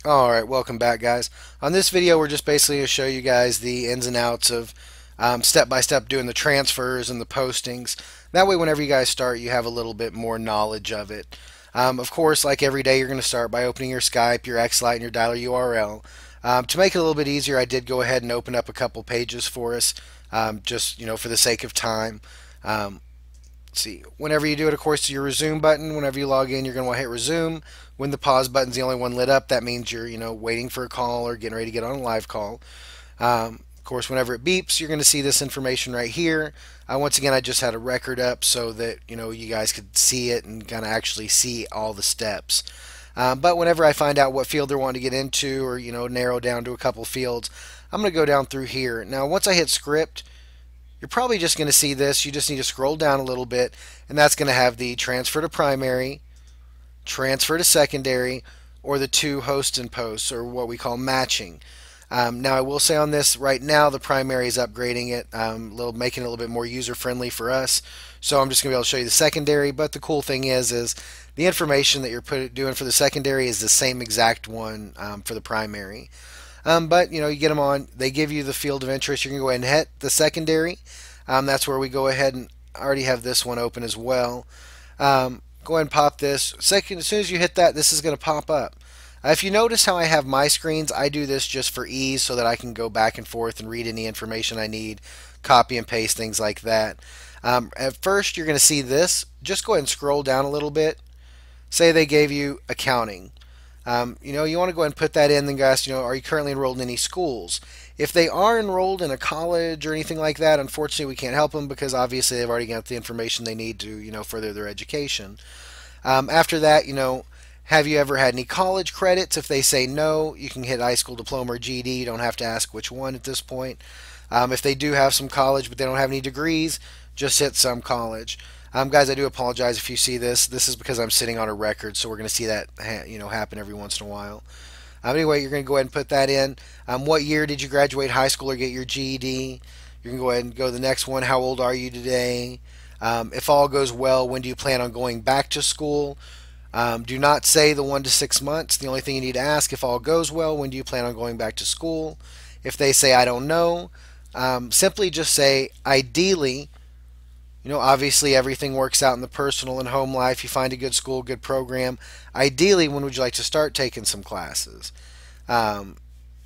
Alright, welcome back guys. On this video we're just basically going to show you guys the ins and outs of step by step doing the transfers and the postings. That way whenever you guys start you have a little bit more knowledge of it. Of course, like every day you're going to start by opening your Skype, your XLite, and your dialer URL. To make it a little bit easier, I did go ahead and open up a couple pages for us, just for the sake of time. Um, see, whenever you do it, of course, your resume button, whenever you log in, you're going to want to hit resume. When the pause button's the only one lit up, that means you're, waiting for a call or getting ready to get on a live call. Of course, whenever it beeps, you're going to see this information right here. Once again, I just had a record up so that, you guys could see it and kind of actually see all the steps. But whenever I find out what field they're wanting to get into or, narrow down to a couple fields, I'm going to go down through here. Now, once I hit script, you're probably just going to see this. You just need to scroll down a little bit, and that's going to have the transfer to primary, transfer to secondary, or the two host and posts, or what we call matching. Now, I will say on this right now, the primary is upgrading it, making it a little bit more user friendly for us. So I'm just going to be able to show you the secondary. But the cool thing is the information that you're doing for the secondary is the same exact one for the primary. But you get them on. They give you the field of interest. You're going to go ahead and hit the secondary. That's where we go ahead and already have this one open as well. Go ahead and pop this. As soon as you hit that, this is going to pop up. If you notice how I have my screens, I do this just for ease so that I can go back and forth and read any information I need, copy and paste, things like that. At first, you're going to see this. Just go ahead and scroll down a little bit. Say they gave you accounting. You want to go ahead and put that in. Then guys, are you currently enrolled in any schools? If they are enrolled in a college or anything like that, unfortunately we can't help them because obviously they've already got the information they need to, further their education. After that, have you ever had any college credits? If they say no, you can hit high school diploma or GED. You don't have to ask which one at this point. If they do have some college but they don't have any degrees, just hit some college. Guys, I do apologize if you see this. This is because I'm sitting on a record, so we're going to see that happen every once in a while. Anyway, you're going to go ahead and put that in. What year did you graduate high school or get your GED? You're going to go ahead and go to the next one. How old are you today? If all goes well, when do you plan on going back to school? Do not say the 1 to 6 months. The only thing you need to ask, if all goes well, when do you plan on going back to school? If they say, I don't know, simply just say, ideally. Obviously everything works out in the personal and home life. You find a good school, good program. Ideally, when would you like to start taking some classes? And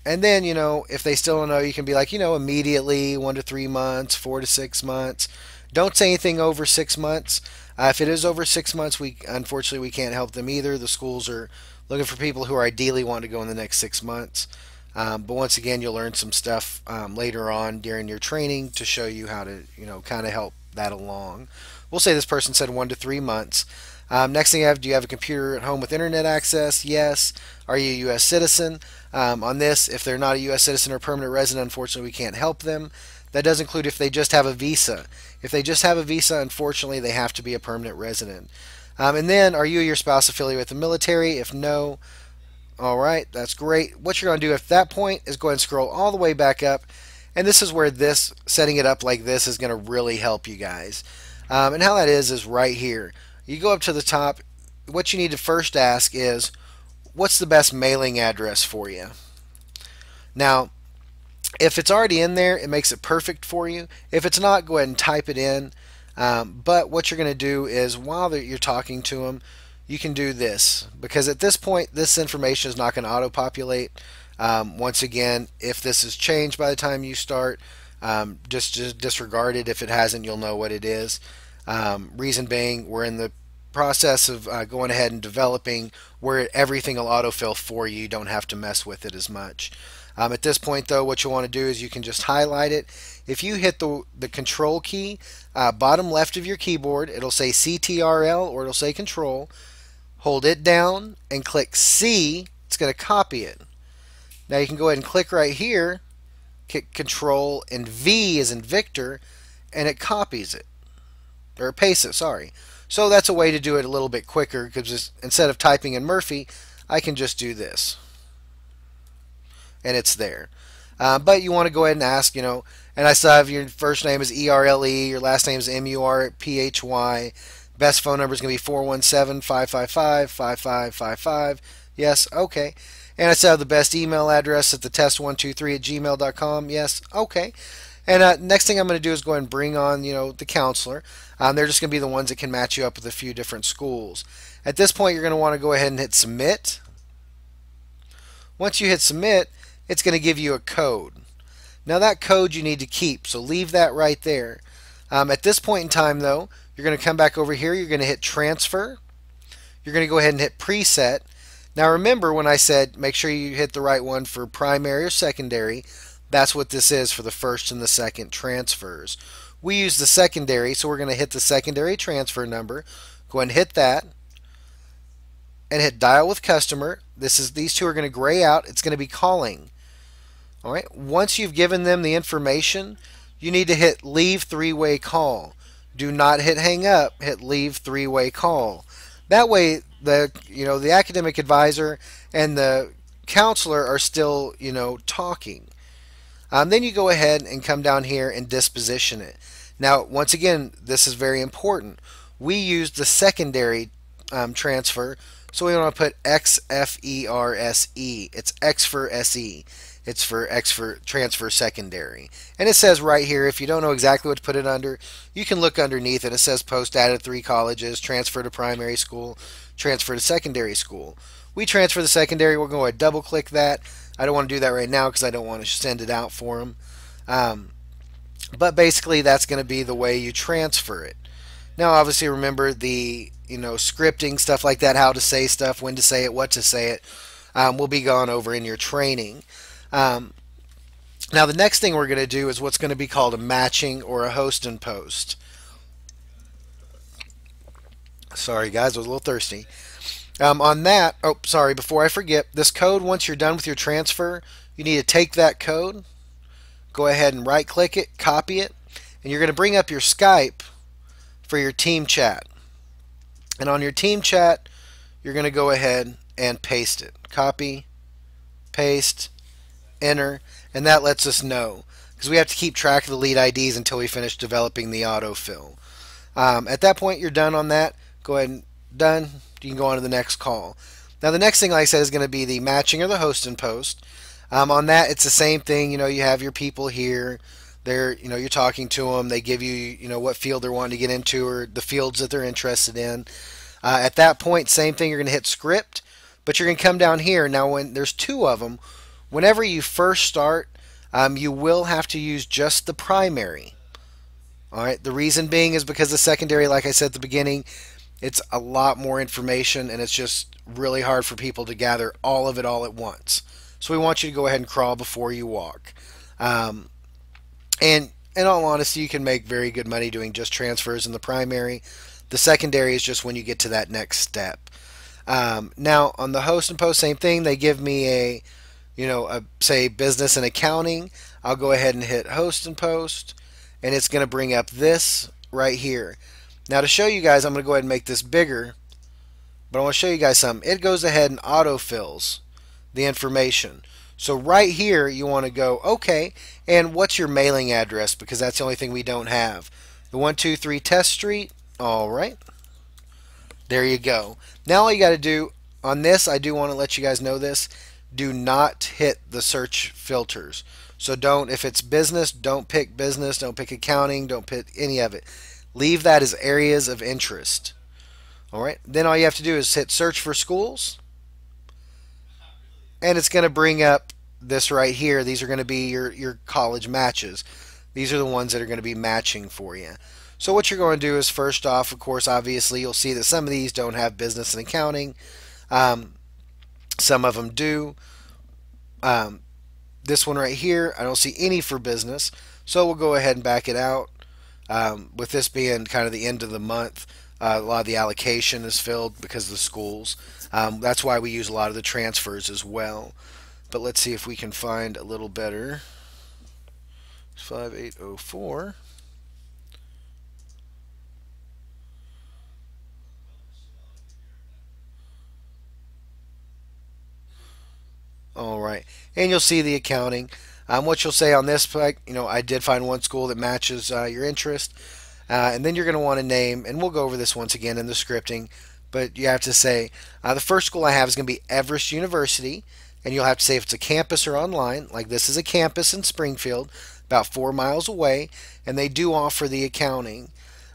then, if they still don't know, you can be like, immediately, 1 to 3 months, 4 to 6 months. Don't say anything over 6 months. If it is over 6 months, unfortunately we can't help them either. The schools are looking for people who are ideally wanting to go in the next 6 months. But once again, you'll learn some stuff later on during your training to show you how to, kind of help that along. We'll say this person said 1 to 3 months. Next thing do you have a computer at home with internet access? Yes. Are you a U.S. citizen? On this, if they're not a U.S. citizen or permanent resident, unfortunately we can't help them. That does include if they just have a visa. If they just have a visa, unfortunately they have to be a permanent resident. And then, are you or your spouse affiliated with the military? If no, all right, that's great. What you're going to do at that point is go ahead and scroll all the way back up. And this is where setting it up like this is going to really help you guys. And how that is right here. You go up to the top. What you need to first ask is, what's the best mailing address for you? Now, if it's already in there, it makes it perfect for you. If it's not, go ahead and type it in. But what you're going to do is, while you're talking to them, you can do this. Because at this point, this information is not going to auto-populate. Once again, if this has changed by the time you start, just disregard it. If it hasn't, you'll know what it is. Reason being, we're in the process of going ahead and developing where everything will autofill for you. You don't have to mess with it as much. At this point, though, what you want to do is you can just highlight it. If you hit the control key, bottom left of your keyboard, it'll say CTRL or it'll say control. Hold it down and click C. It's going to copy it. Now you can go ahead and click right here, hit Control and V as in Victor, and it copies it. Or pastes it, sorry. So that's a way to do it a little bit quicker, because instead of typing in Murphy, I can just do this. And it's there. But you want to go ahead and ask, and I still have your first name is ERLE, your last name is MURPHY. Best phone number is going to be 417-555-5555. Yes, okay. And I still have the best email address at the test123@gmail.com. Yes, okay. And next thing I'm going to do is go ahead and bring on, the counselor. They're just going to be the ones that can match you up with a few different schools. At this point, you're going to want to go ahead and hit submit. Once you hit submit, it's going to give you a code. Now that code you need to keep, so leave that right there. At this point in time, though, you're going to come back over here. You're going to hit transfer. You're going to go ahead and hit preset. Now remember when I said make sure you hit the right one for primary or secondary. That's what this is for the first and the second transfers. We use the secondary, so we're going to hit the secondary transfer number. Go ahead and hit that and hit dial with customer. These two are going to gray out. It's going to be calling. All right. Once you've given them the information, you need to hit leave three-way call. Do not hit hang up. Hit leave three-way call. That way the academic advisor and the counselor are still talking. Then you go ahead and come down here and disposition it. Now once again, this is very important. We use the secondary transfer, so we want to put XFERSE. It's X for SE. It's for X for transfer secondary. And it says right here, if you don't know exactly what to put it under, you can look underneath it. It says post added 3 colleges, transfer to primary school, transfer to secondary school. We transfer the secondary. We're going to double click that. I don't want to do that right now because I don't want to send it out for them. But basically that's going to be the way you transfer it. Now obviously remember the scripting, stuff like that, how to say stuff, when to say it, what to say it, will be gone over in your training. Now the next thing we're going to do is what's going to be called a matching or a host and post. Sorry guys, I was a little thirsty. On that, oh sorry, before I forget, this code, once you're done with your transfer, you need to take that code, go ahead and right click it, copy it, and you're going to bring up your Skype for your team chat. And on your team chat, you're going to go ahead and paste it. Copy, paste, enter, and that lets us know because we have to keep track of the lead IDs until we finish developing the autofill. At that point, you're done on that. Go ahead and done. You can go on to the next call. Now the next thing, like I said, is going to be the matching or the host and post. On that, it's the same thing. You have your people here. You're talking to them. They give you, what field they're wanting to get into or the fields that they're interested in. At that point, same thing. You're going to hit script, but you're going to come down here. Now, when there's 2 of them, whenever you first start, you will have to use just the primary. All right. The reason being is because the secondary, like I said at the beginning, it's a lot more information, and it's just really hard for people to gather all of it all at once. So we want you to go ahead and crawl before you walk. And in all honesty, you can make very good money doing just transfers in the primary. The secondary is just when you get to that next step. Now on the host and post, same thing. They give me a say business and accounting. I'll go ahead and hit host and post, and it's going to bring up this right here. Now to show you guys, I'm going to go ahead and make this bigger, but I want to show you guys something. It goes ahead and autofills the information. So right here you want to go, okay, and what's your mailing address, because that's the only thing we don't have. The 123 Test Street. All right, there you go. Now all you got to do on this, I do want to let you guys know this, do not hit the search filters. So don't, if it's business, don't pick business, don't pick accounting, don't pick any of it. Leave that as areas of interest. All right, then all you have to do is hit search for schools, and it's going to bring up this right here. These are going to be your college matches. These are the ones that are going to be matching for you. So what you're going to do is, first off, of course, obviously you'll see that some of these don't have business and accounting. Some of them do. This one right here, I don't see any for business, so we'll go ahead and back it out. With this being kind of the end of the month, a lot of the allocation is filled because of the schools. That's why we use a lot of the transfers as well. But let's see if we can find a little better. 5804. All right, and you'll see the accounting. What you'll say on this, I did find one school that matches your interest, and then you're going to want to name, and we'll go over this once again in the scripting, but you have to say the first school I have is going to be Everest University, and you'll have to say if it's a campus or online. Like this is a campus in Springfield, about 4 miles away, and they do offer the accounting.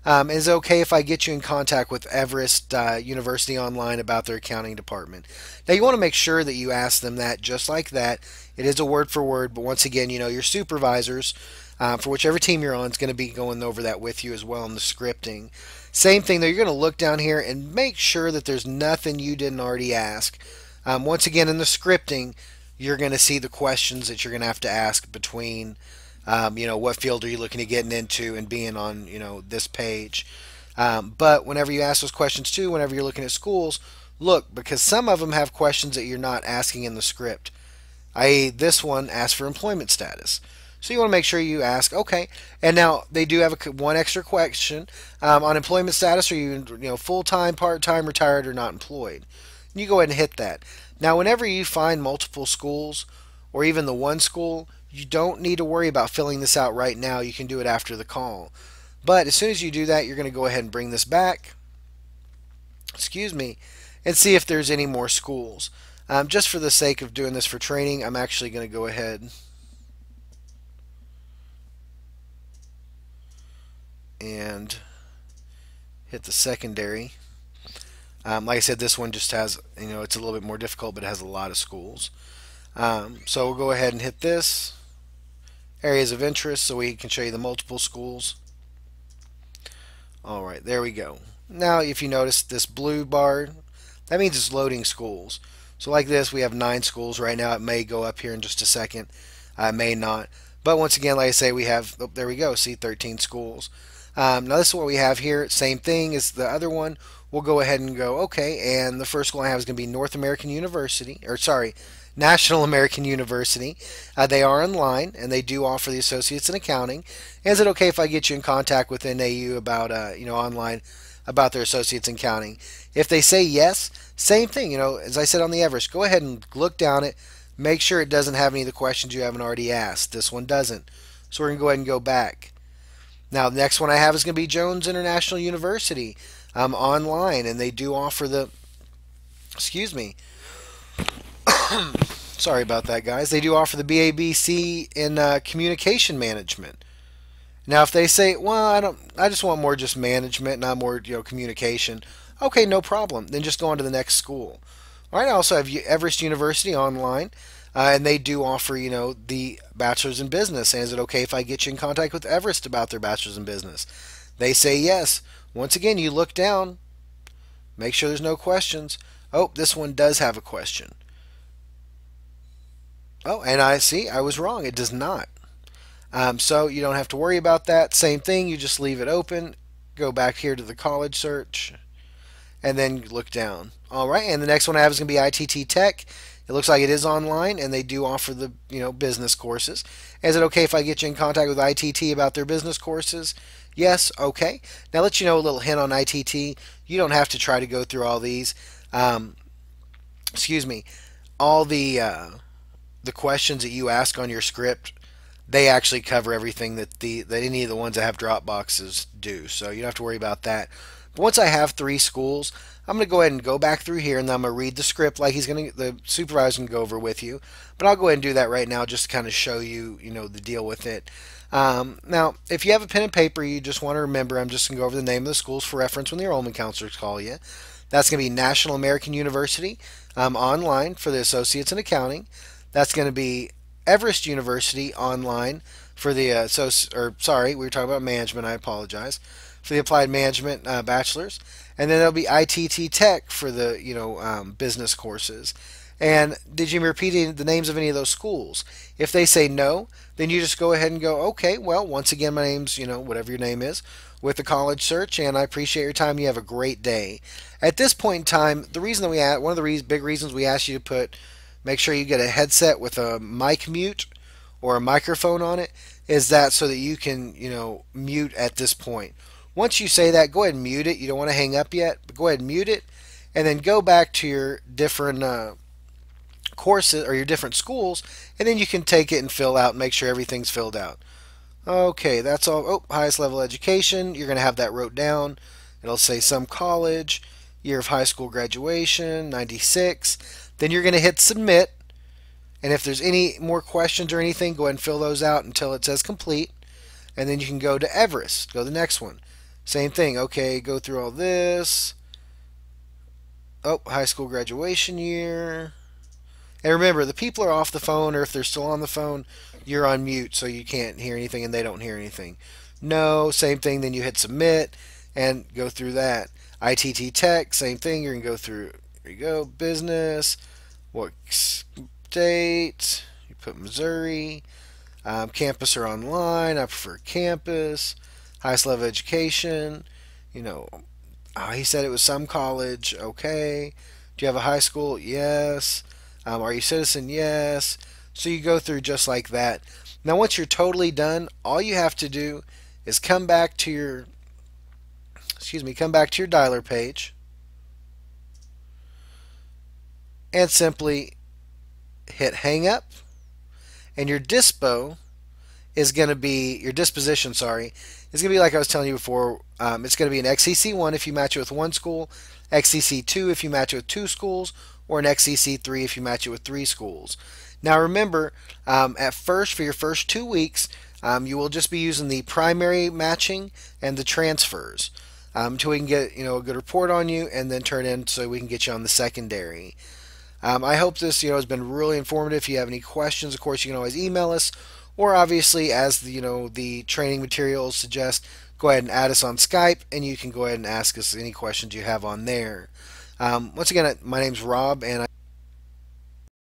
Is it okay if I get you in contact with Everest University Online about their accounting department? Now you want to make sure that you ask them that just like that. It is a word for word, but once again, your supervisors for whichever team you're on is going to be going over that with you as well in the scripting. Same thing though, you're going to look down here and make sure that there's nothing you didn't already ask. Once again, in the scripting, you're going to see the questions that you're going to have to ask between what field are you looking to get into and being on, this page. But whenever you ask those questions too, whenever you're looking at schools, look, because some of them have questions that you're not asking in the script. I.e., this one asks for employment status. So you want to make sure you ask, okay. And now they do have one extra question on employment status. Are you, full-time, part-time, retired, or not employed? And you go ahead and hit that. Now, whenever you find multiple schools or even the one school, you don't need to worry about filling this out right now. You can do it after the call. But as soon as you do that, you're going to go ahead and bring this back. Excuse me. And see if there's any more schools. Just for the sake of doing this for training, I'm actually going to go ahead and hit the secondary. Like I said, this one just has, it's a little bit more difficult, but it has a lot of schools. So we'll go ahead and hit this. Areas of interest, so we can show you the multiple schools. Alright, there we go. Now if you notice this blue bar, that means it's loading schools. So like this, we have 9 schools right now. It may go up here in just a second. It may not. But once again, like I say, we have, oh, there we go, see 13 schools. Now this is what we have here. Same thing as the other one. We'll go ahead and go, okay, and the first school I have is going to be North American University, or sorry, National American University. They are online, and they do offer the Associates in Accounting. And is it okay if I get you in contact with NAU about, online, about their Associates in Accounting? If they say yes, same thing, as I said on the Everest, go ahead and look down it, make sure it doesn't have any of the questions you haven't already asked. This one doesn't. So we're going to go ahead and go back. Now, the next one I have is going to be Jones International University online, and they do offer the, excuse me, sorry about that, guys. They do offer the BABC in communication management. Now, if they say, well, I just want more just management, not more, communication. Okay, no problem. Then just go on to the next school. All right, I also have Everest University online, and they do offer, the Bachelor's in Business. And is it okay if I get you in contact with Everest about their Bachelor's in Business? They say yes. Once again, you look down, make sure there's no questions. Oh, this one does have a question. Oh, and I see, I was wrong. It does not. So you don't have to worry about that. Same thing, you just leave it open. Go back here to the college search, and then look down. All right, and the next one I have is going to be ITT Tech. It looks like it is online, and they do offer the business courses. Is it okay if I get you in contact with ITT about their business courses? Yes, okay. Now, let you know a little hint on ITT. You don't have to try to go through all these. Excuse me. All the questions that you ask on your script, they actually cover everything that any of the ones that have drop boxes do. So you don't have to worry about that. But once I have 3 schools, I'm going to go ahead and go back through here, and then I'm going to read the script like the supervisor can go over with you. But I'll go ahead and do that right now just to kind of show you, the deal with it. Now, if you have a pen and paper, you just want to remember, I'm just going to go over the name of the schools for reference when the enrollment counselors call you. That's going to be National American University online for the Associates in Accounting. That's going to be Everest University online for the we were talking about management. I apologize, for the Applied Management Bachelor's, and then there'll be ITT Tech for the business courses. And did you repeat the names of any of those schools? If they say no, then you just go ahead and go, okay, well, once again, my name's, whatever your name is, with the college search, and I appreciate your time. You have a great day. At this point in time, the reason that one of the big reasons we ask you to make sure you get a headset with a mic mute or a microphone on it, is that so that you can, mute at this point. Once you say that, go ahead and mute it. You don't want to hang up yet, but go ahead and mute it, and then go back to your different courses or your different schools, and then you can take it and fill out and make sure everything's filled out. Okay, that's all. Oh, highest level education. You're going to have that wrote down. It'll say some college, year of high school graduation, 96. Then you're going to hit submit, And if there's any more questions or anything, go ahead and fill those out until it says complete. And then you can go to Everest. Go to the next one. Same thing. Okay, go through all this. Oh, high school graduation year. And remember, the people are off the phone, or if they're still on the phone, you're on mute so you can't hear anything and they don't hear anything. No, same thing. Then you hit submit and go through that. ITT Tech, same thing. You're going to go through, here you go, business, what state, you put Missouri, campus or online, I prefer campus, highest level of education, you know, he said it was some college, okay. Do you have a high school? Yes. Are you a citizen? Yes. So you go through just like that. Now, once you're totally done, all you have to do is come back to your, come back to your dialer page and simply hit hang up, and your dispo is going to be, your disposition, sorry, is going to be like I was telling you before. It's going to be an XCC1 if you match it with one school, XCC2 if you match it with two schools, or an XCC3 if you match it with three schools. Now remember, at first, for your first 2 weeks, you will just be using the primary matching and the transfers until we can get a good report on you, and then turn in so we can get you on the secondary. I hope this has been really informative. If you have any questions, of course, you can always email us, or obviously, as the training materials suggest, go ahead and add us on Skype, and you can go ahead and ask us any questions you have on there. Once again, my name's Rob, and